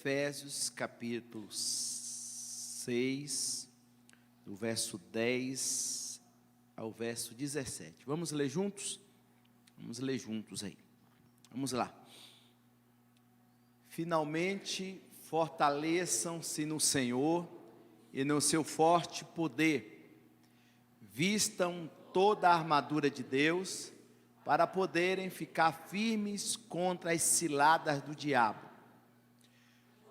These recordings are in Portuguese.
Efésios capítulo 6, do verso 10 ao verso 17. Vamos ler juntos? Vamos ler juntos aí. Vamos lá. Finalmente, fortaleçam-se no Senhor e no seu forte poder. Vistam toda a armadura de Deus para poderem ficar firmes contra as ciladas do diabo.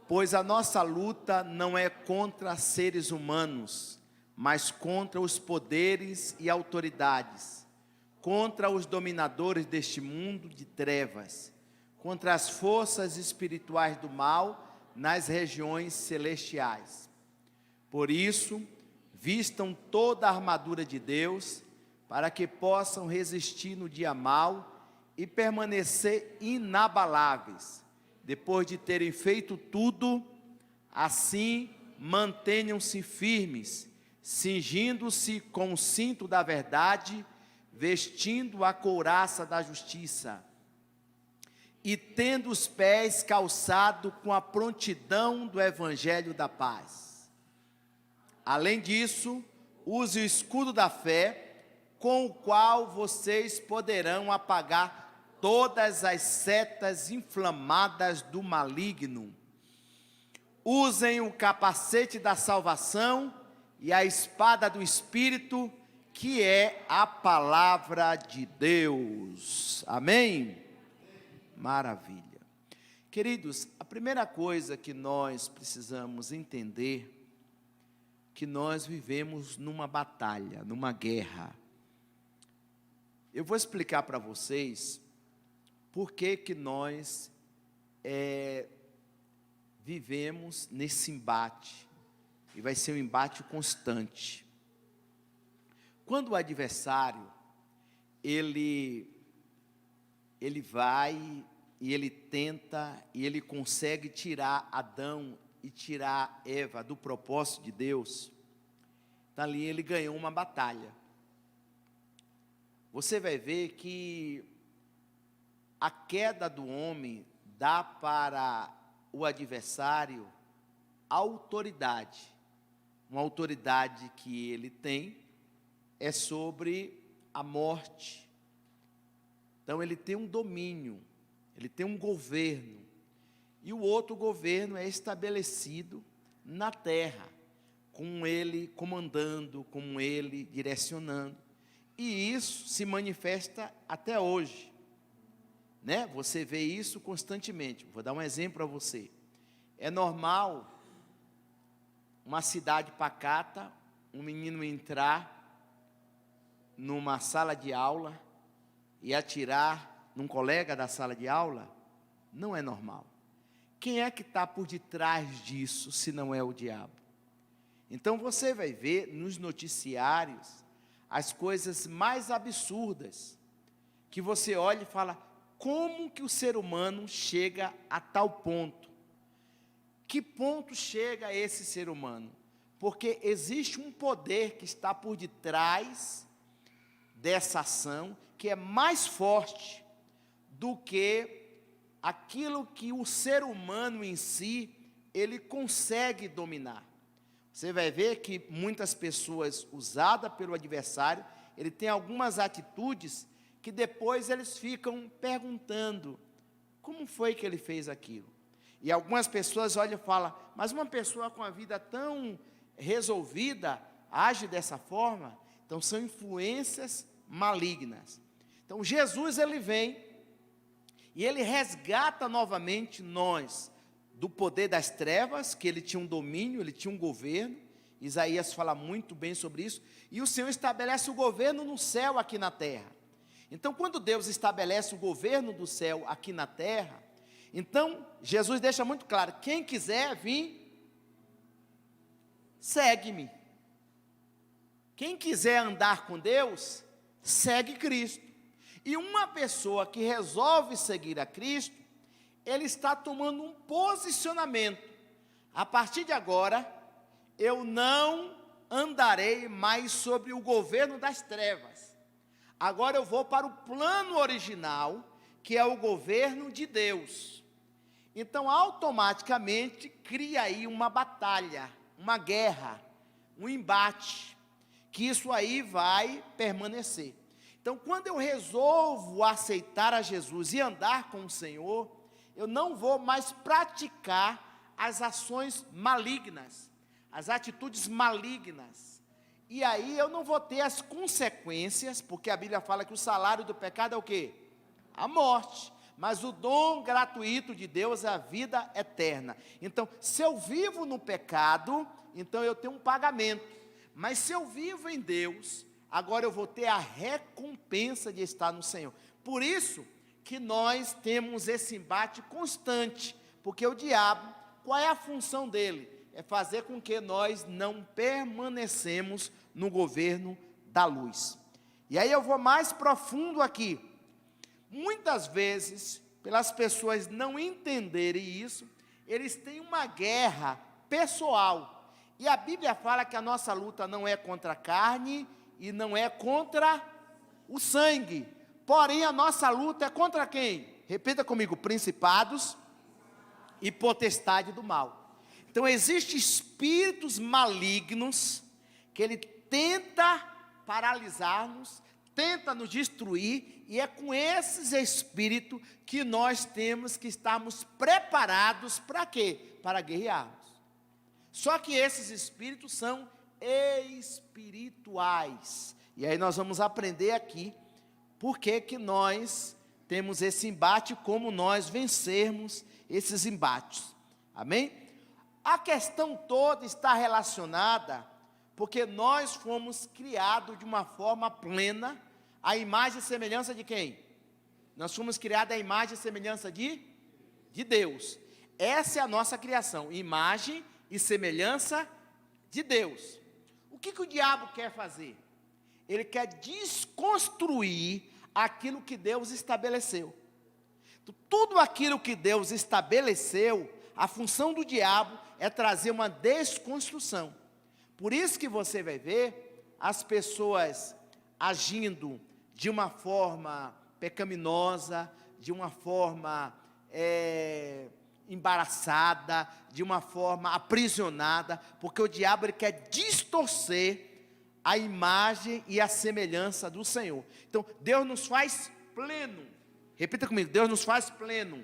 Pois a nossa luta não é contra seres humanos, mas contra os poderes e autoridades, contra os dominadores deste mundo de trevas, contra as forças espirituais do mal nas regiões celestiais. Por isso, vistam toda a armadura de Deus, para que possam resistir no dia mau e permanecer inabaláveis. Depois de terem feito tudo, assim mantenham-se firmes, cingindo-se com o cinto da verdade, vestindo a couraça da justiça, e tendo os pés calçados com a prontidão do evangelho da paz. Além disso, use o escudo da fé, com o qual vocês poderão apagar todas as setas inflamadas do maligno. Usem o capacete da salvação e a espada do Espírito, que é a palavra de Deus. Amém? Maravilha. Queridos, a primeira coisa que nós precisamos entender, que nós vivemos numa batalha, numa guerra. Eu vou explicar para vocês por que nós vivemos nesse embate, e vai ser um embate constante. Quando o adversário, ele vai e ele tenta, e ele consegue tirar Adão e tirar Eva do propósito de Deus, então ali ele ganhou uma batalha. Você vai ver que a queda do homem dá para o adversário autoridade. Uma autoridade que ele tem é sobre a morte. Então ele tem um domínio, ele tem um governo. E o outro governo é estabelecido na terra, com ele comandando, com ele direcionando. E isso se manifesta até hoje. Né? Você vê isso constantemente. Vou dar um exemplo para você. É normal uma cidade pacata, um menino entrar numa sala de aula e atirar num colega da sala de aula? Não é normal. Quem é que está por detrás disso, se não é o diabo? Então você vai ver nos noticiários as coisas mais absurdas, que você olha e fala: como que o ser humano chega a tal ponto? Que ponto chega esse ser humano? Porque existe um poder que está por detrás dessa ação, que é mais forte do que aquilo que o ser humano em si, ele consegue dominar. Você vai ver que muitas pessoas usadas pelo adversário, ele tem algumas atitudes que depois eles ficam perguntando, como foi que ele fez aquilo? E algumas pessoas olham e falam, mas uma pessoa com a vida tão resolvida, age dessa forma? Então são influências malignas. Então Jesus, ele vem, e ele resgata novamente nós, do poder das trevas, que ele tinha um domínio, ele tinha um governo. Isaías fala muito bem sobre isso, e o Senhor estabelece o governo no céu aqui na terra. Então, quando Deus estabelece o governo do céu aqui na terra, então, Jesus deixa muito claro, quem quiser vir, segue-me. Quem quiser andar com Deus, segue Cristo. E uma pessoa que resolve seguir a Cristo, ele está tomando um posicionamento. A partir de agora, eu não andarei mais sobre o governo das trevas. Agora eu vou para o plano original, que é o governo de Deus. Então, automaticamente, cria aí uma batalha, uma guerra, um embate, que isso aí vai permanecer. Então, quando eu resolvo aceitar a Jesus e andar com o Senhor, eu não vou mais praticar as ações malignas, as atitudes malignas. E aí eu não vou ter as consequências, porque a Bíblia fala que o salário do pecado é o quê? A morte. Mas o dom gratuito de Deus é a vida eterna. Então, se eu vivo no pecado, então eu tenho um pagamento. Mas se eu vivo em Deus, agora eu vou ter a recompensa de estar no Senhor. Por isso que nós temos esse embate constante, porque o diabo, qual é a função dele? É fazer com que nós não permanecemos no governo da luz. E aí eu vou mais profundo aqui. Muitas vezes, pelas pessoas não entenderem isso, eles têm uma guerra pessoal. E a Bíblia fala que a nossa luta não é contra a carne e não é contra o sangue. Porém, a nossa luta é contra quem? Repita comigo: principados e potestade do mal. Então, existem espíritos malignos que ele tenta paralisar-nos, tenta nos destruir, e é com esses espíritos que nós temos que estarmos preparados para quê? Para guerrearmos. Só que esses espíritos são espirituais. E aí nós vamos aprender aqui por que nós temos esse embate, como nós vencermos esses embates. Amém? A questão toda está relacionada porque nós fomos criados de uma forma plena, a imagem e semelhança de quem? Nós fomos criados à imagem e semelhança de Deus. Essa é a nossa criação, imagem e semelhança de Deus. O que o diabo quer fazer? Ele quer desconstruir aquilo que Deus estabeleceu. Tudo aquilo que Deus estabeleceu, a função do diabo é trazer uma desconstrução. Por isso que você vai ver as pessoas agindo de uma forma pecaminosa, de uma forma embaraçada, de uma forma aprisionada, porque o diabo ele quer distorcer a imagem e a semelhança do Senhor. Então, Deus nos faz pleno. Repita comigo: Deus nos faz pleno.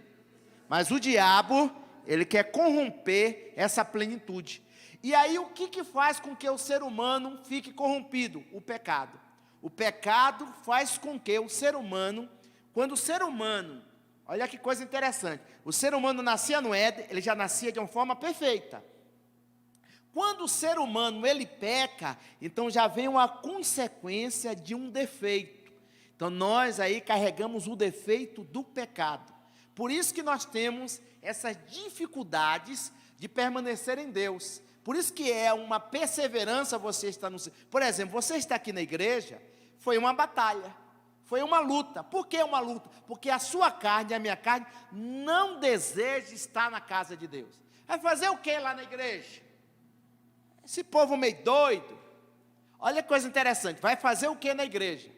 Mas o diabo, ele quer corromper essa plenitude. E aí, o que faz com que o ser humano fique corrompido? O pecado. O pecado faz com que o ser humano, quando o ser humano, olha que coisa interessante, o ser humano nascia no Éden, ele já nascia de uma forma perfeita. Quando o ser humano, ele peca, então já vem uma consequência de um defeito. Então nós aí carregamos o defeito do pecado. Por isso que nós temos essas dificuldades de permanecer em Deus. Por isso que é uma perseverança você estar no... Por exemplo, você está aqui na igreja, foi uma batalha, foi uma luta. Por que uma luta? Porque a sua carne e a minha carne não deseja estar na casa de Deus. Vai fazer o que lá na igreja? Esse povo meio doido. Olha que coisa interessante, vai fazer o que na igreja?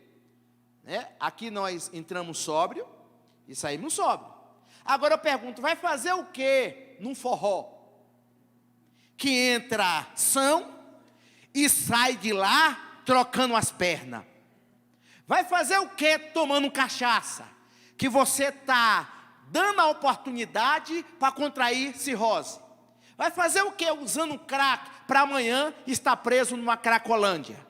Aqui nós entramos sóbrio e saímos sóbrio. Agora eu pergunto, vai fazer o que num forró? Que entra são e sai de lá trocando as pernas. Vai fazer o que tomando cachaça? Que você está dando a oportunidade para contrair cirrose. Vai fazer o que usando crack para amanhã estar preso numa cracolândia?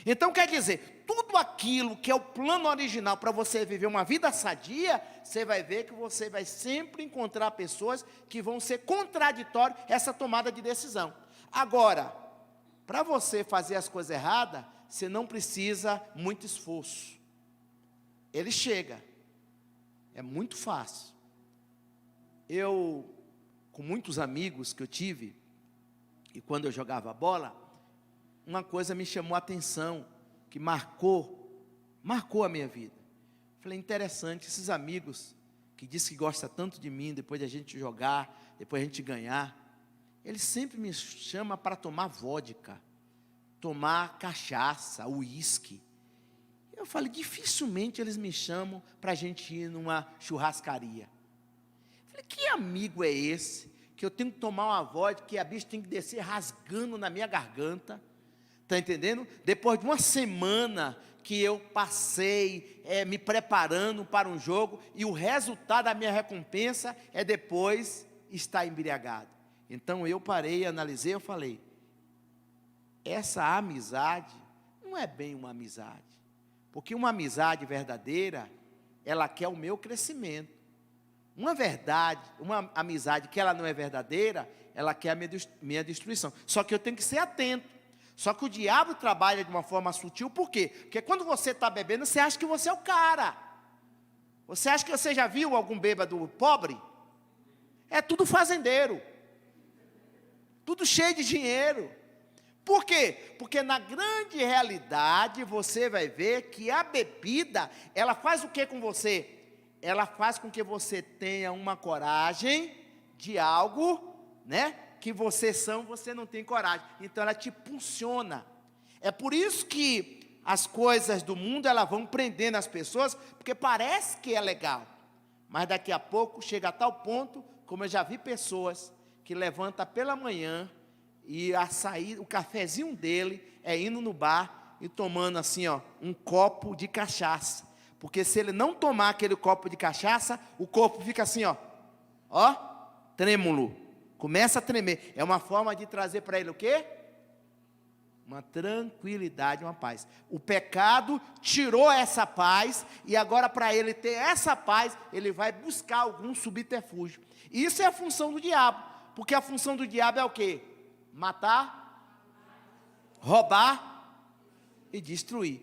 Então quer dizer, tudo aquilo que é o plano original para você viver uma vida sadia, você vai ver que você vai sempre encontrar pessoas que vão ser contraditórias essa tomada de decisão. Agora, para você fazer as coisas erradas, você não precisa muito esforço. Ele chega. É muito fácil. Eu, com muitos amigos que eu tive, e quando eu jogava bola, uma coisa me chamou a atenção, que marcou a minha vida. Falei, interessante, esses amigos que dizem que gostam tanto de mim, depois de a gente jogar, depois de a gente ganhar, eles sempre me chamam para tomar vodka, tomar cachaça, uísque. Eu falei, dificilmente eles me chamam para a gente ir numa churrascaria. Falei, que amigo é esse? Que eu tenho que tomar uma vodka, que a bicha tem que descer rasgando na minha garganta. Está entendendo? Depois de uma semana que eu passei me preparando para um jogo, e o resultado da minha recompensa é depois estar embriagado. Então eu parei, analisei, eu falei, essa amizade não é bem uma amizade, porque uma amizade verdadeira, ela quer o meu crescimento. Uma amizade que ela não é verdadeira, ela quer a minha destruição. Só que eu tenho que ser atento. Só que o diabo trabalha de uma forma sutil, por quê? Porque quando você está bebendo, você acha que você é o cara. Você acha que você já viu algum bêbado pobre? É tudo fazendeiro. Tudo cheio de dinheiro. Por quê? Porque na grande realidade, você vai ver que a bebida, ela faz o que com você? Ela faz com que você tenha uma coragem de algo, né? Que você não tem coragem. Então ela te impulsiona. É por isso que as coisas do mundo, elas vão prendendo as pessoas, porque parece que é legal. Mas daqui a pouco chega a tal ponto, como eu já vi pessoas que levantam pela manhã e o cafezinho dele é indo no bar e tomando assim, ó, um copo de cachaça. Porque se ele não tomar aquele copo de cachaça, o corpo fica assim, ó, trêmulo. Começa a tremer. É uma forma de trazer para ele o quê? Uma tranquilidade, uma paz. O pecado tirou essa paz, e agora para ele ter essa paz, ele vai buscar algum subterfúgio. Isso é a função do diabo. Porque a função do diabo é o quê? Matar, roubar e destruir.